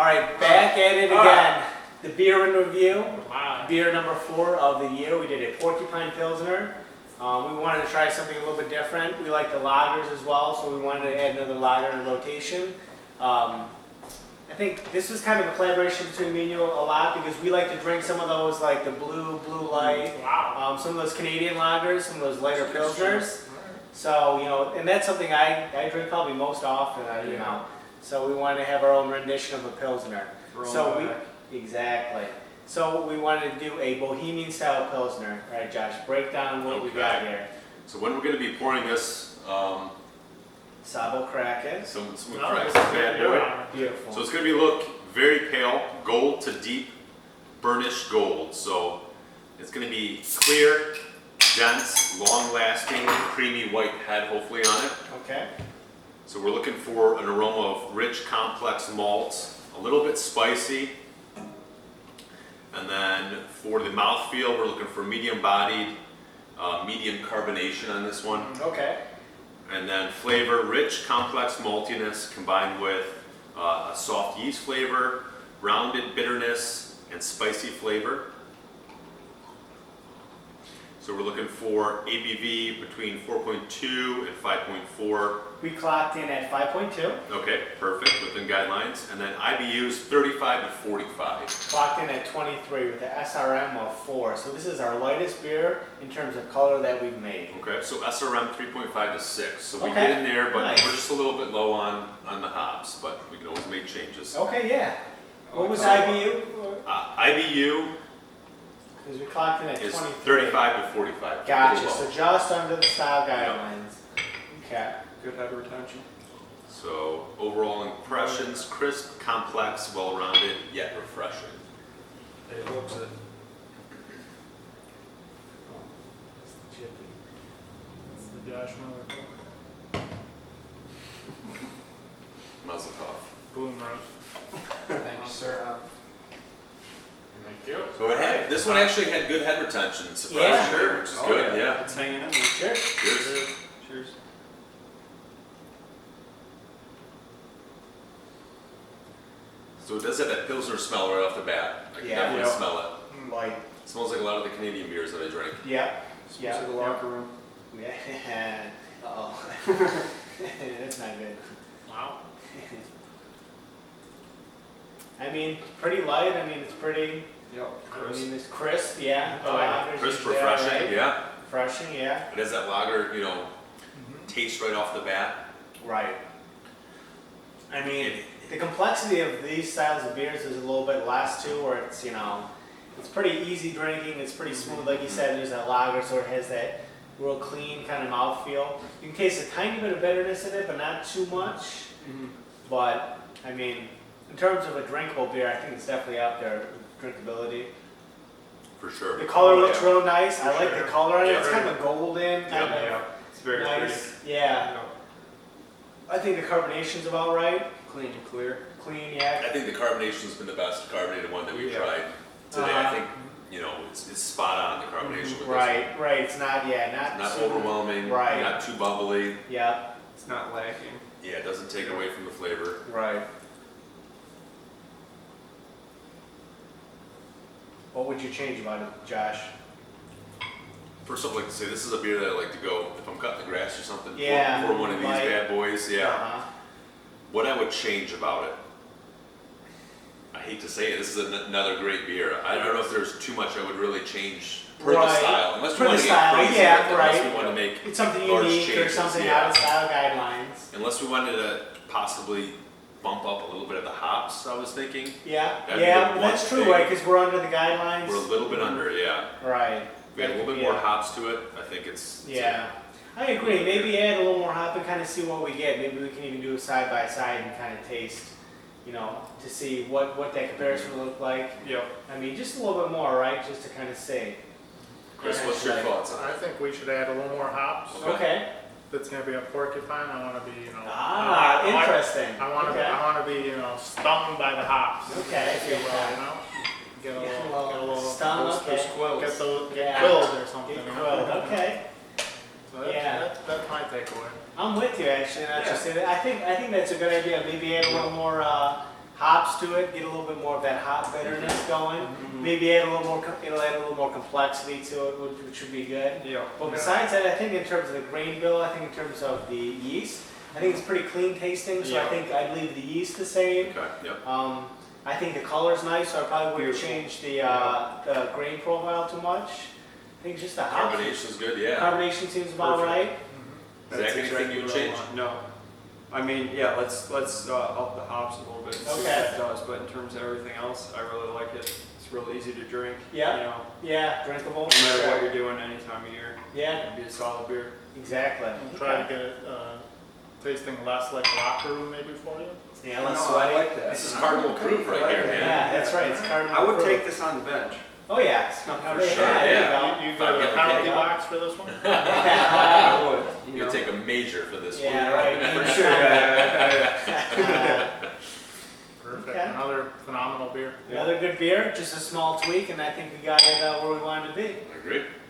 All right, back at it again. The beer in review, Wow. beer number 4 of the year. We did a Porcupine Pilsner. We wanted to try something a little bit different. We like the lagers as well, so we wanted to add another lager in rotation. I think this was kind of a collaboration between me and you a lot because we like to drink some of those like the blue light, Wow. some of those Canadian lagers, some of those lighter Pilsners. So, you know, and that's something I drink probably most often, you know. So we wanted to have our own rendition of a Pilsner. Exactly. So we wanted to do a Bohemian style Pilsner. All right, Josh, break down what we got here. So when we're going to be pouring this, Sabo Kraken. someone No, cracks it's the bad good. boy. Beautiful. So it's going to be look very pale, gold to deep, burnished gold. So it's going to be clear, dense, long-lasting, creamy white head hopefully on it. Okay. So we're looking for an aroma of rich, complex malts, a little bit spicy. And then for the mouthfeel, we're looking for medium-bodied, medium carbonation on this one. Okay. And then flavor, rich, complex maltiness combined with a soft yeast flavor, rounded bitterness, and spicy flavor. So we're looking for ABV between 4.2 and 5.4. We clocked in at 5.2. Okay, perfect, within guidelines. And then IBUs 35 to 45. Clocked in at 23 with the SRM of 4. So this is our lightest beer in terms of color that we've made. Okay, so SRM 3.5 to 6. So we Okay, get in there, but nice. we're just a little bit low on the hops, but we can always make changes. Okay, yeah. What was IBU? IBU Because we clocked in at is 23. 35 to 45. Gotcha. Pretty low. So just under the style guidelines. Okay. Good head retention. So overall impressions, crisp, complex, well-rounded, yet refreshing. It looks it. It's the Josh Miller. Muzzle tov. Boom roast. Thank you, sir. Thank you. So it had, this one actually had good head retention, surprisingly, Yeah, sure. which is Oh, good, yeah. yeah. It's hanging in. Cheers. Cheers. Cheers. So it does have that Pilsner smell right off the bat. I can Yeah. definitely Yeah. smell it. Like, It smells like a lot of the Canadian beers that I drink. yeah. Yeah. To the locker room. Yeah. Uh-oh. That's not good. Wow. I mean, pretty light. I mean, it's pretty. Yep. I mean, it's crisp. Yeah. Oh, yeah. Lager's Crisp, usually refreshing, alright. yeah. Refreshing, yeah. It has that lager, you know, taste right off the bat. Right. I mean, the complexity of these styles of beers is a little bit less too, where it's, you know, it's pretty easy drinking, it's pretty smooth, like you said, there's that lager, so it has that real clean kind of mouthfeel. You can taste a tiny bit of bitterness in it, but not too much. But, I mean, in terms of a drinkable beer, I think it's definitely up there with drinkability. For sure. The color Oh, looks yeah. real nice, I For like sure. the color on it, Yeah. it's kind of golden, kind Yeah. of It's very nice. pretty. Yeah, I think the carbonation's about right, Clean and clear. clean, yeah. I think the carbonation's been the best carbonated one that we've Yeah. tried today. Uh-huh. I think, you know, it's spot on, the carbonation with Right, right. It's not, yeah, this one. not Not super- overwhelming, Right. not too bubbly. Yeah, It's not lacking. Yeah, it doesn't take away from the flavor. right. What would you change about it, Josh? First off, I'd like to say this is a beer that I like to go, if I'm cutting the grass or something, Yeah, pour one of these light. bad boys, yeah. Uh-huh. What I would change about it, I hate to say it, this is another great beer. I don't know if there's too much I would really change per the Right. style. Unless Per we want the to get style, crazy, yeah, with it, right. unless we want to make It's something large unique or changes, something yeah. out of style guidelines. Unless we wanted to possibly bump up a little bit of the hops, I was thinking. Yeah, That'd be yeah, the well, that's one true, thing. right? Because we're under the guidelines. We're a little bit under, yeah. Right. If we had a little bit Yeah. more hops to it, I think it's Yeah, I agree. Maybe add a little more hop and kind of see what we get. Maybe we can even do a side by side and kind of taste, you know, to see what that comparison will look like. Yep. I mean, just a little bit more, right? Just to kind of see. Chris, what's your thoughts on I it? think we should add a little more hops. Okay. If it's gonna be a porcupine, I wanna be, you know. Ah, I want- interesting. I wanna, Okay. I wanna be, you know, stung by the hops. Okay, If you will, yeah. you know? Get a Get a little, little stung, those okay. quills. Get Yeah. quilled or something. Get you grilled. know? Okay. So that's, Yeah. that's my takeaway. I'm with you actually. Not Yeah. just say that. I think that's a good idea. Maybe add a little more hops to it, get a little bit more of that hop bitterness going. Mm-hmm. Maybe add a little more, it'll add a little more complexity to it, which would be good. Yeah. But besides that, I think in terms of the grain bill, I think in terms of the yeast, I think it's pretty clean tasting, so I Yeah. think I'd leave the yeast the same. Okay, yep. I think the color's nice, so I probably wouldn't Beautiful. change the grain profile too much. I think just the hops. Carbonation's good, yeah. Carbonation seems about Perfect. right. Zach, anything you what I change? want. No. I mean, yeah, let's up the hops a little bit and see what Okay. that does, but in terms of everything else, I really like it. It's real easy to drink. Yeah. You know, Yeah, drinkable. no matter what you're doing any time of year, Yeah, it'd be a solid beer. exactly. And try to get it tasting less like locker room maybe for you. Yeah, less No, I sweaty. like that. This is Cardinal Proof right here, man. Yeah, that's right. It's cardinal. I would proof. take this on the bench. Oh yeah, No, Oh, for sure, there yeah. you You I'd got get a the penalty cake. box for this one? go. I would. You You'll know. take a major for this one. Yeah, right. For sure. Yeah. Perfect. Okay. Another phenomenal beer. Another good beer, just a small tweak, and I think we got it where we wanted to be. I agree.